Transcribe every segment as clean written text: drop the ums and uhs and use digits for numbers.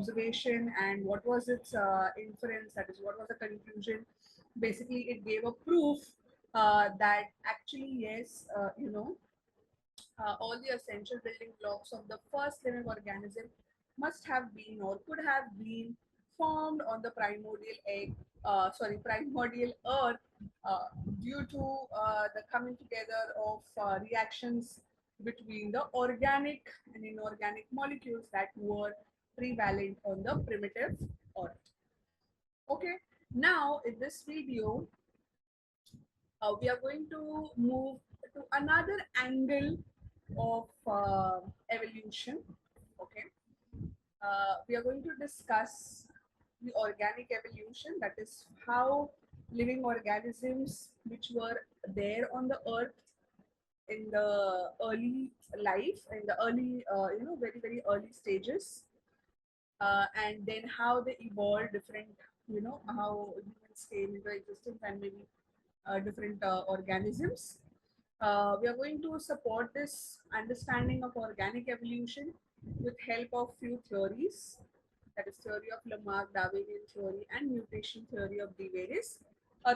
observation and what was its inference, that is, what was the conclusion. Basically, it gave a proof that actually, yes, all the essential building blocks of the first living organism must have been or could have been formed on the primordial earth, uh, due to the coming together of reactions between the organic and inorganic molecules that were prevalent on the primitive earth. Okay, now in this video, we are going to move to another angle of evolution. Okay, we are going to discuss the organic evolution, that is how living organisms which were there on the earth in the early life, in the early very very early stages, and then how they evolved different, how humans came into existence, and maybe different organisms. We are going to support this understanding of organic evolution with help of few theories, that is theory of Lamarck, Darwinian theory, and mutation theory of De Vries.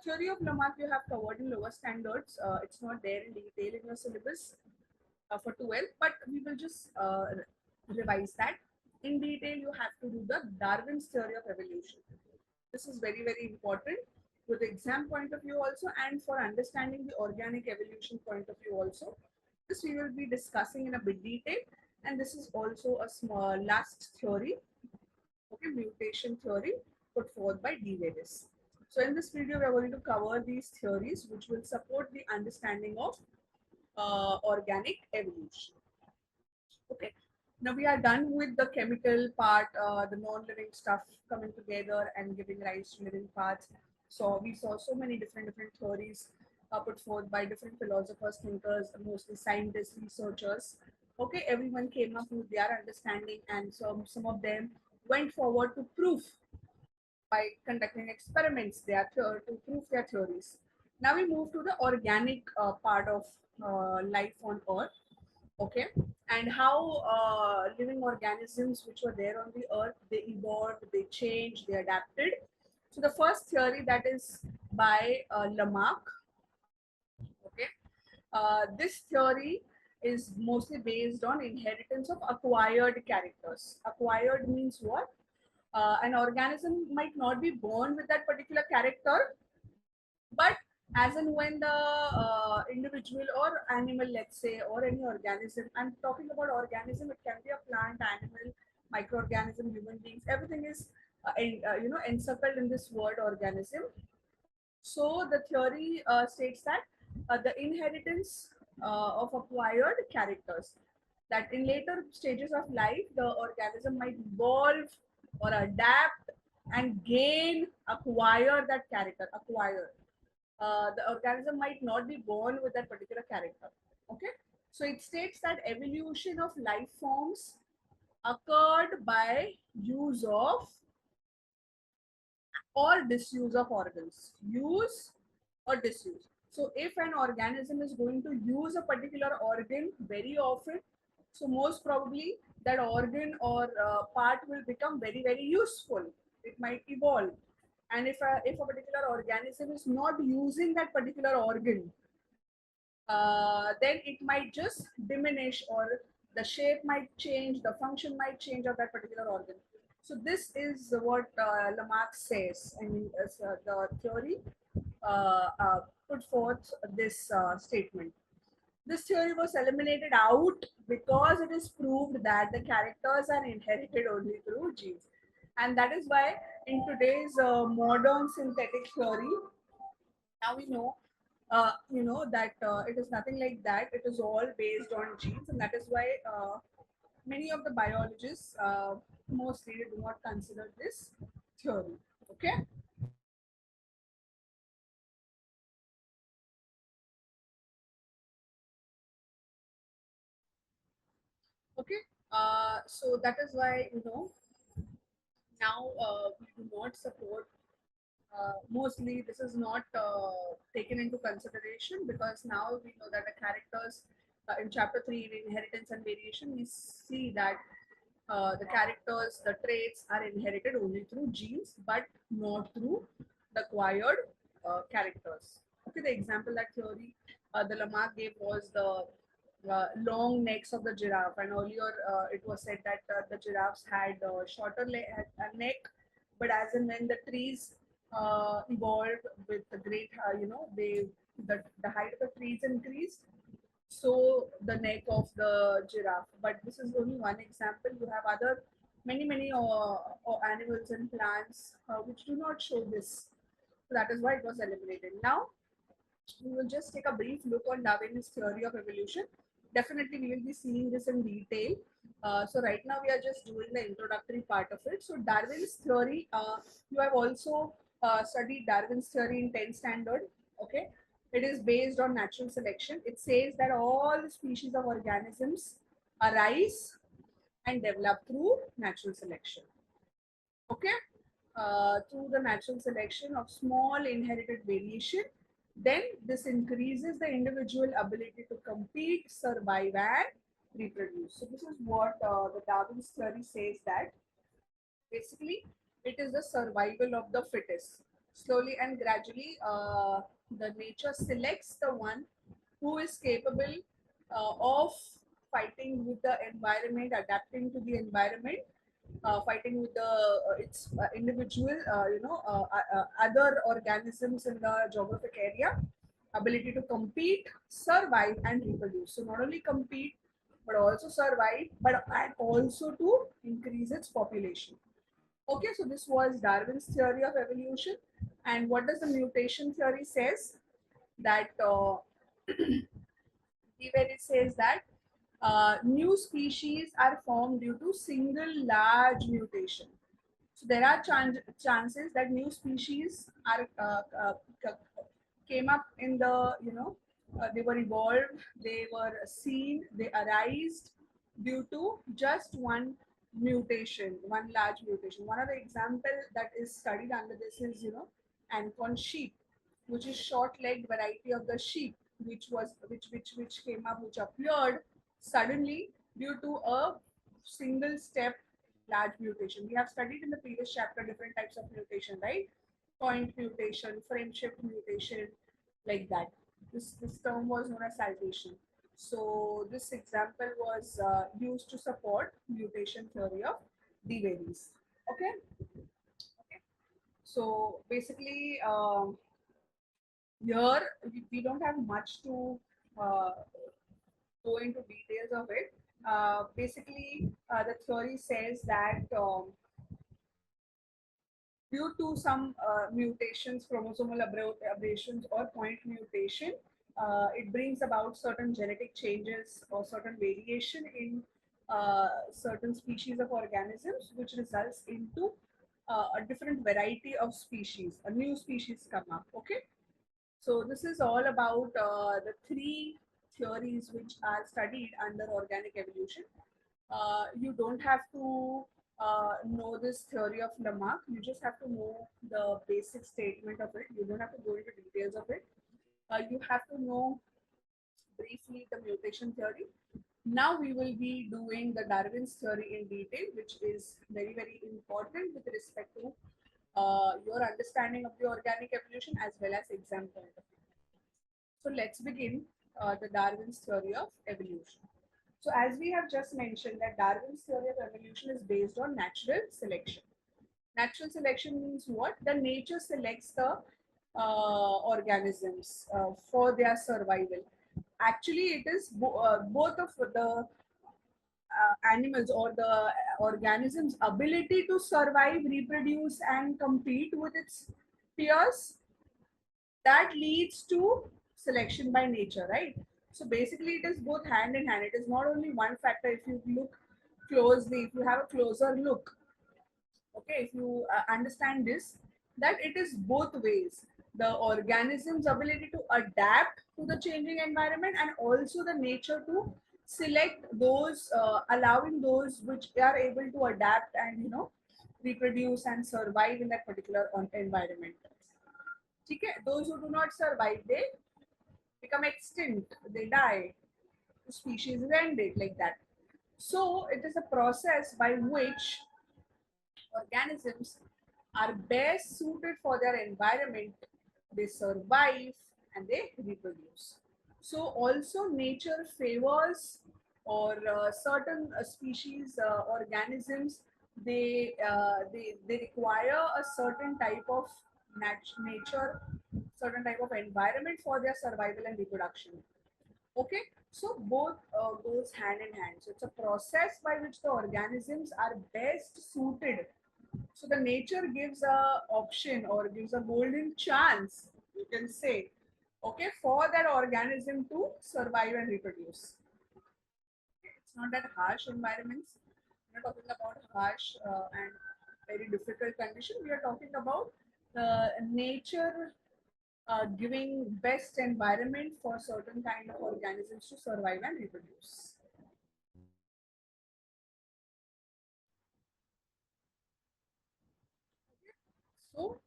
Theory of Lamarck you have covered in lower standards. It's not there in detail in your syllabus for 12, but we will just revise that. In detail, you have to do the Darwin's theory of evolution. This is very, very important with the exam point of view also, and for understanding the organic evolution point of view also. This we will be discussing in a bit detail, and this is also a small last theory, okay, mutation theory put forth by De Vries. So in this video, we are going to cover these theories which will support the understanding of organic evolution. Okay, now we are done with the chemical part, the non-living stuff coming together and giving rise to living parts. So we saw so many different theories put forth by different philosophers, thinkers, mostly scientists, researchers. Okay, everyone came up with their understanding, and some of them went forward to prove by conducting experiments to prove their theories. Now we move to the organic part of life on Earth. Okay, and how living organisms which were there on the earth, they evolved, they changed, they adapted. So the first theory, that is by Lamarck. Okay, this theory is mostly based on inheritance of acquired characters. Acquired means what? An organism might not be born with that particular character, but as and when the individual or animal, let's say, or any organism, I'm talking about organism, it can be a plant, animal, microorganism, human beings, everything is encircled in this word organism. So the theory states that the inheritance of acquired characters, that in later stages of life the organism might evolve or adapt and gain, acquire that character, acquire. The organism might not be born with that particular character. Okay, so it states that evolution of life forms occurred by use of or disuse of organs. Use or disuse. So if an organism is going to use a particular organ very often, so most probably that organ or part will become very, very useful. It might evolve. And if a particular organism is not using that particular organ, then it might just diminish, or the shape might change, the function might change of that particular organ. So this is what Lamarck says. I mean, the theory put forth this statement. This theory was eliminated out because it is proved that the characters are inherited only through genes. And that is why in today's modern synthetic theory, now we know that it is nothing like that. It is all based on genes, and that is why many of the biologists mostly do not consider this theory. Okay. Okay. So that is why now we do not support. Mostly, this is not taken into consideration, because now we know that the characters in chapter 3 in inheritance and variation, we see that the characters, the traits are inherited only through genes, but not through the acquired characters. Okay, the example that theory the Lamarck gave was the long necks of the giraffe, and earlier it was said that the giraffes had shorter neck, but as and when the trees evolved with the great, the height of the trees increased, so the neck of the giraffe. But this is only one example. You have other many animals and plants which do not show this. So that is why it was eliminated. Now we will just take a brief look on Darwin's theory of evolution. Definitely, we will be seeing this in detail. So right now we are just doing the introductory part of it. So Darwin's theory, you have also studied Darwin's theory in 10th standard. Okay, it is based on natural selection. It says that all the species of organisms arise and develop through natural selection. Okay, through the natural selection of small inherited variation, then this increases the individual ability to compete, survive, and reproduce. So this is what the Darwin's theory says, that basically it is the survival of the fittest. Slowly and gradually, the nature selects the one who is capable of fighting with the environment, adapting to the environment, fighting with the its individual, other organisms in the geographic area, ability to compete, survive, and reproduce. So not only compete, but also survive, but and also to increase its population. Okay, so this was Darwin's theory of evolution. And what does the mutation theory says? That where it says that new species are formed due to single large mutation. So there are chances that new species are came up in the, they were evolved, they were seen, they arised due to just one mutation, one large mutation. One of the example that is studied under this is, Ancon sheep, which is short-legged variety of the sheep, which came up, which appeared suddenly due to a single step large mutation. We have studied in the previous chapter different types of mutation, right? Point mutation, frame shift mutation, like that. This term was known as saltation. So this example was used to support mutation theory of De Vries. Okay. Okay. So basically, here we don't have much to uh, go into details of it. Basically, the theory says that due to some mutations, chromosomal aberrations, or point mutation, it brings about certain genetic changes or certain variation in certain species of organisms, which results into a different variety of species, a new species come up. Okay, so this is all about the three theories which are studied under organic evolution. You don't have to know this theory of Lamarck. You just have to know the basic statement of it. You don't have to go into details of it. You have to know briefly the mutation theory. Now we will be doing the Darwin's theory in detail, which is very important with respect to your understanding of the organic evolution as well as exam point of view. So let's begin the Darwin's theory of evolution. So as we have just mentioned that Darwin's theory of evolution is based on natural selection. Natural selection means what? The nature selects the organisms for their survival. Actually, it is both of the animals or the organisms' ability to survive, reproduce, and compete with its peers, that leads to selection by nature, right? So basically, it is both hand in hand. It is not only one factor. If you look closely, if you have a closer look, okay, if you understand this, that it is both ways. The organism's ability to adapt to the changing environment, and also the nature to select those, allowing those which are able to adapt and, reproduce and survive in that particular environment. Okay? Those who do not survive, they become extinct, they die, the species is ended, like that. So it is a process by which organisms are best suited for their environment, they survive and they reproduce. So also nature favors or certain species organisms, they require a certain type of nature, certain type of environment for their survival and reproduction. Okay, so both goes hand in hand. So it's a process by which the organisms are best suited. So the nature gives a option or gives a golden chance, you can say, okay, for that organism to survive and reproduce. It's not that harsh environments. We're not talking about harsh and very difficult condition. We are talking about nature giving best environment for certain kind of organisms to survive and reproduce. So,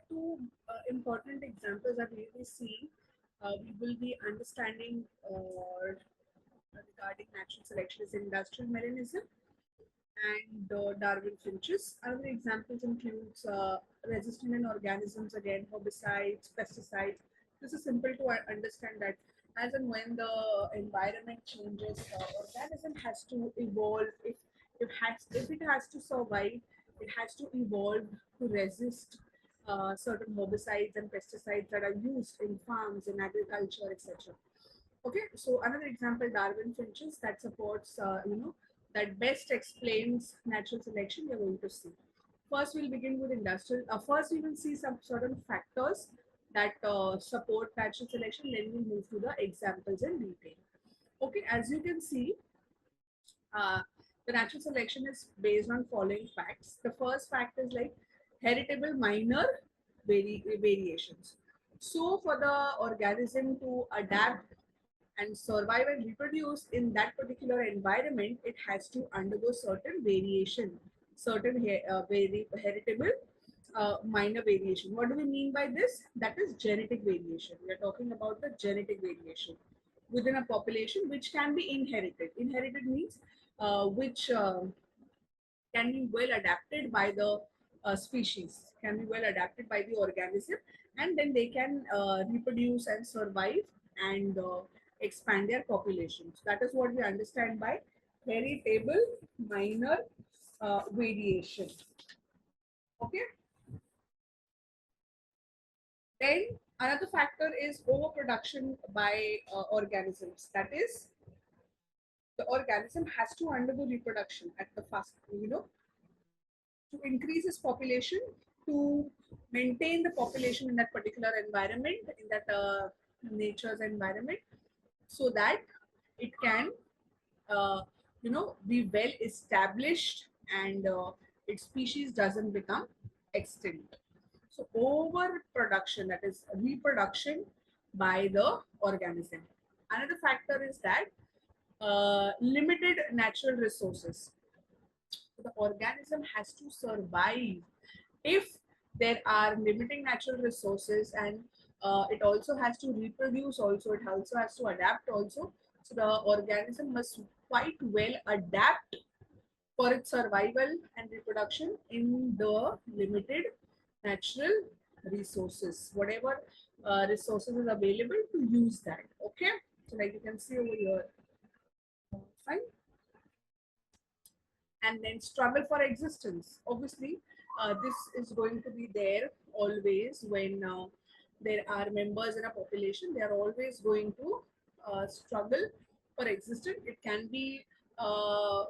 two important examples that we will see, we will be understanding regarding natural selection is industrial melanism and Darwin finches. Other examples includes resistant organisms, again herbicides, pesticides. This is simple to understand that as and when the environment changes, organism has to evolve. If it has to survive, it has to evolve to resist certain herbicides and pesticides that are used in farms, in agriculture, etc. Okay, so another example, Darwin finches, that supports, that best explains natural selection. We are going to see. First, we'll begin with industrial. First, we will see some certain factors that support natural selection. Then we'll move to the examples in detail. Okay, as you can see, uh, the natural selection is based on following facts. The first fact is like heritable minor variations. So, for the organism to adapt and survive and reproduce in that particular environment, it has to undergo certain variation, certain heritable minor variation. What do we mean by this? That is genetic variation. We are talking about the genetic variation within a population which can be inherited. Inherited means which can be well adapted by the species, can be well adapted by the organism, and then they can reproduce and survive and expand their populations. That is what we understand by heritable minor variation. Okay. Then another factor is overproduction by organisms. That is, the organism has to undergo reproduction at the fast, to increase its population, to maintain the population in that particular environment, in that nature's environment, so that it can, be well established and its species doesn't become extinct. So overproduction, that is reproduction by the organism. Another factor is that limited natural resources. The organism has to survive. If there are limiting natural resources, and it also has to reproduce also, it also has to adapt also. So the organism must quite well adapt for its survival and reproduction in the limited natural resources, whatever resources is available, to use that. Okay, so like you can see over here. Fine. And then struggle for existence. Obviously, this is going to be there always when there are members in a population. They are always going to struggle for existence. It can be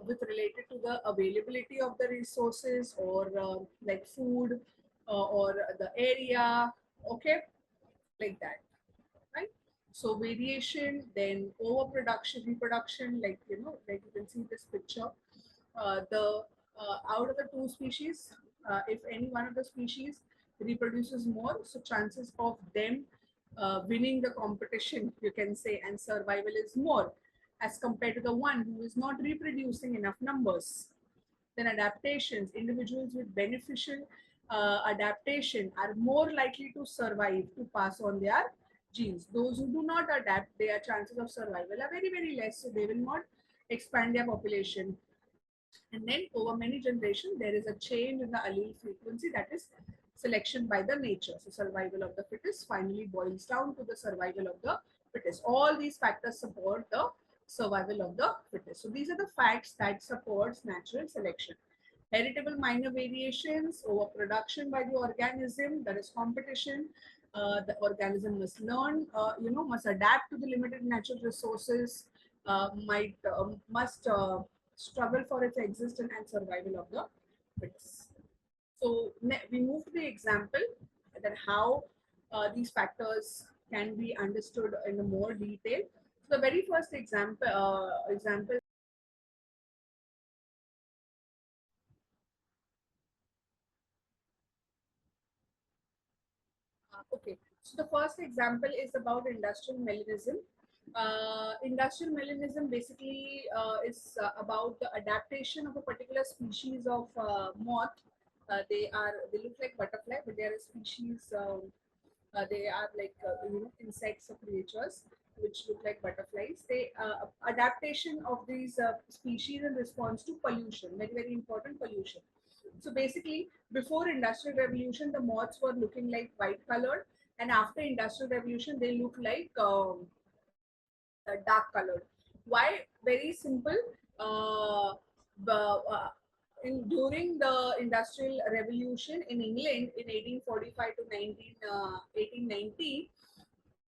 with related to the availability of the resources, or like food, or the area. Okay, like that, right? So variation, then overproduction, reproduction, like you can see this picture. The Out of the two species, if any one of the species reproduces more, so chances of them winning the competition, you can say, and survival is more as compared to the one who is not reproducing enough numbers. Then adaptations, individuals with beneficial adaptation are more likely to survive, to pass on their genes. Those who do not adapt, their chances of survival are very, very less. So they will not expand their population. And then over many generations, there is a change in the allele frequency, that is selection by the nature. So survival of the fittest finally boils down to the survival of the fittest. All these factors support the survival of the fittest. So these are the facts that supports natural selection. Heritable minor variations, overproduction by the organism, that is competition. The organism must learn, must adapt to the limited natural resources, must struggle for its existence and survival of the fittest. So we move to the example that how these factors can be understood in a more detail. So the very first example. Okay, so the first example is about industrial melanism. Industrial melanism basically is about the adaptation of a particular species of moth. They look like butterfly, but they are a species. They are like insects or creatures which look like butterflies. They adaptation of these species in response to pollution. Very very important, pollution. So basically, before industrial revolution, the moths were looking like white colored, and after industrial revolution, they look like dark colored. Why? Very simple. Uh, during the industrial revolution in England in 1845 to 1890,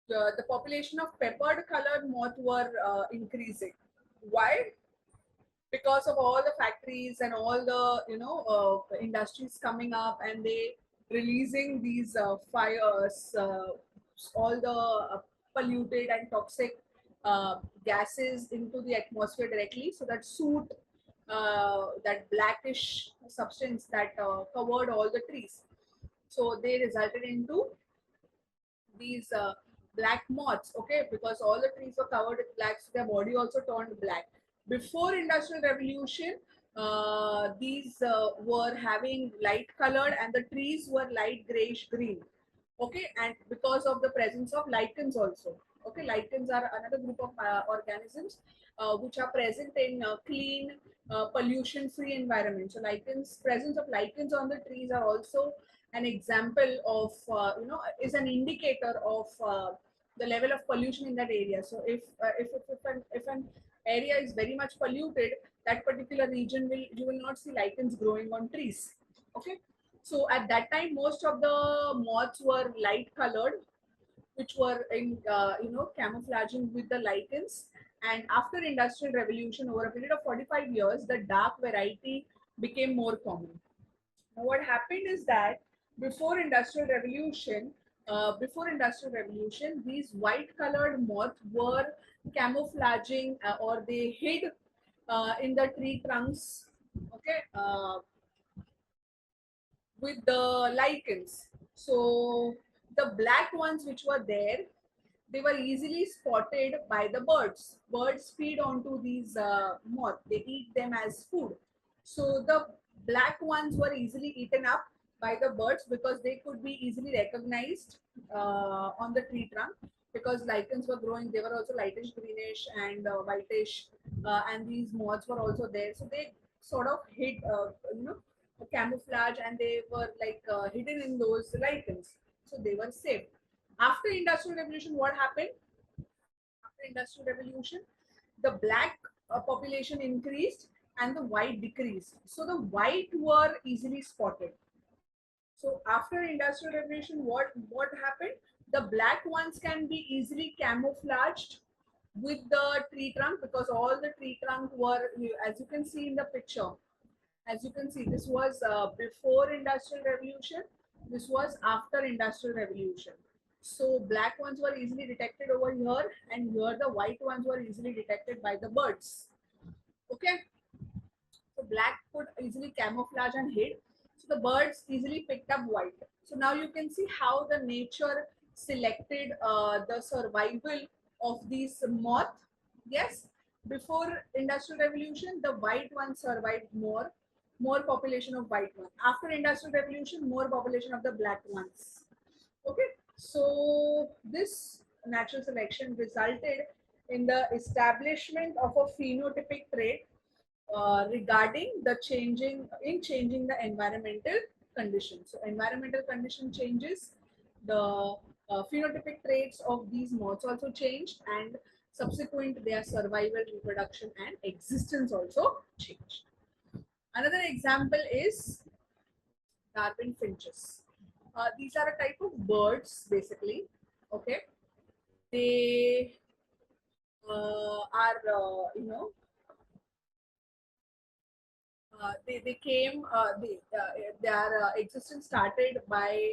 the population of peppered colored moth were increasing. Why? Because of all the factories and all the industries coming up, and they releasing these fires, all the polluted and toxic gases into the atmosphere directly, so that soot, that blackish substance that covered all the trees, so they resulted into these black moths. Okay, because all the trees were covered with black, so their body also turned black. Before industrial revolution, these were having light colored, and the trees were light grayish green. Okay, and because of the presence of lichens also. Okay, lichens are another group of organisms which are present in clean, pollution free environment. So lichens, presence of lichens on the trees are also an example of is an indicator of the level of pollution in that area. So if an area is very much polluted, that particular region will, you will not see lichens growing on trees. Okay, so at that time, most of the moths were light colored, which were in camouflaging with the lichens. And after industrial revolution, over a period of 45 years, the dark variety became more common. Now, what happened is that before industrial revolution, these white colored moths were camouflaging, or they hid in the tree trunks. Okay, with the lichens. So the black ones which were there, they were easily spotted by the birds. Birds feed onto these moth. They eat them as food. So the black ones were easily eaten up by the birds because they could be easily recognized on the tree trunk, because lichens were growing. They were also lightish greenish and whitish, and these moths were also there. So they sort of hid, camouflage, and they were like hidden in those lichens. So they were safe. After industrial revolution, what happened? After industrial revolution, the black population increased and the white decreased. So the white were easily spotted. So after industrial revolution, what happened? The black ones can be easily camouflaged with the tree trunk, because all the tree trunk were, as you can see in the picture, as you can see, this was before industrial revolution, this was after industrial revolution. So black ones were easily detected over here, and here the white ones were easily detected by the birds. Okay, so black could easily camouflage and hid, so the birds easily picked up white. So now you can see how the nature selected the survival of these moth. Yes, before industrial revolution, the white ones survived more population of white ones. After industrial revolution, more population of the black ones. Okay, so this natural selection resulted in the establishment of a phenotypic trait regarding the changing the environmental conditions. So environmental condition changes, the phenotypic traits of these moths also changed, and subsequent their survival, reproduction, and existence also changed. Another example is Darwin finches. These are a type of birds, basically. Okay, they are they came their existence started by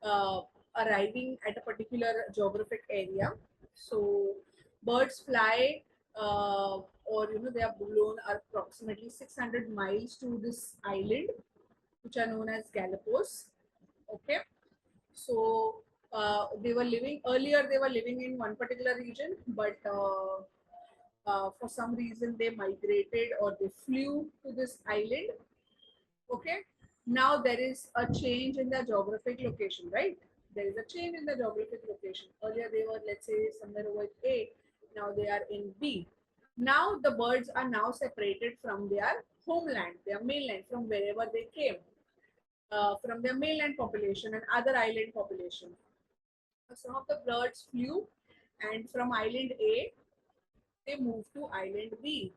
uh, arriving at a particular geographic area. So birds fly, or they are blown approximately 600 miles to this island, which are known as Galapagos. Okay, so they were living earlier. They were living in one particular region, but for some reason they migrated or they flew to this island. Okay, now there is a change in the geographic location, right? There is a change in the geographic location. Earlier they were, let's say, somewhere over A, now they are in B. Now the birds are now separated from their homeland, their mainland, from wherever they came, from their mainland population and other island population. Some of the birds flew, and from island A they moved to island B.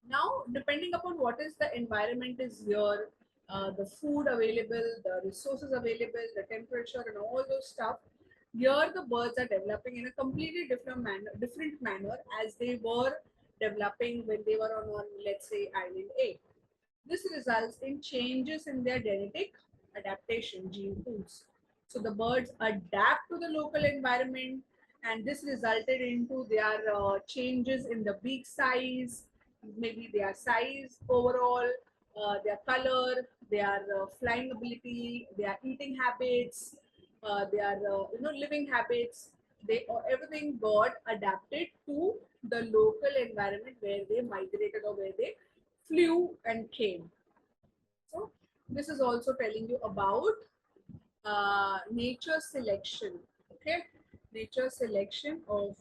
Now, depending upon what is the environment is here, the food available, the resources available, the temperature, and all those stuff, here the birds are developing in a completely different manner as they were developing when they were on let's say, island A. This results in changes in their genetic adaptation gene pools. So the birds adapt to the local environment, and this resulted into their changes in the beak size, maybe their size overall, their color, their flying ability, their eating habits, their living habits. They everything got adapted to the local environment where they migrated or where they flew and came. So this is also telling you about nature selection. Okay, nature selection of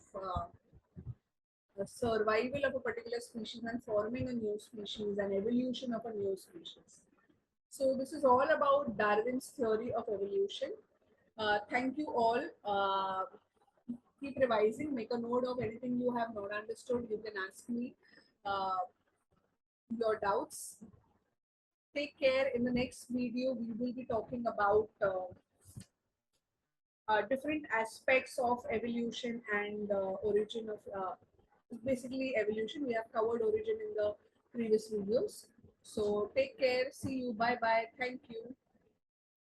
the survival of a particular species and forming a new species and evolution of a new species. So this is all about Darwin's theory of evolution. Thank you all. Keep revising. Make a note of anything you have not understood. You can ask me uh, your doubts. Take care. In the next video, we will be talking about different aspects of evolution and origin of basically evolution. We have covered origin in the previous videos. So take care. See you. Bye bye. Thank you.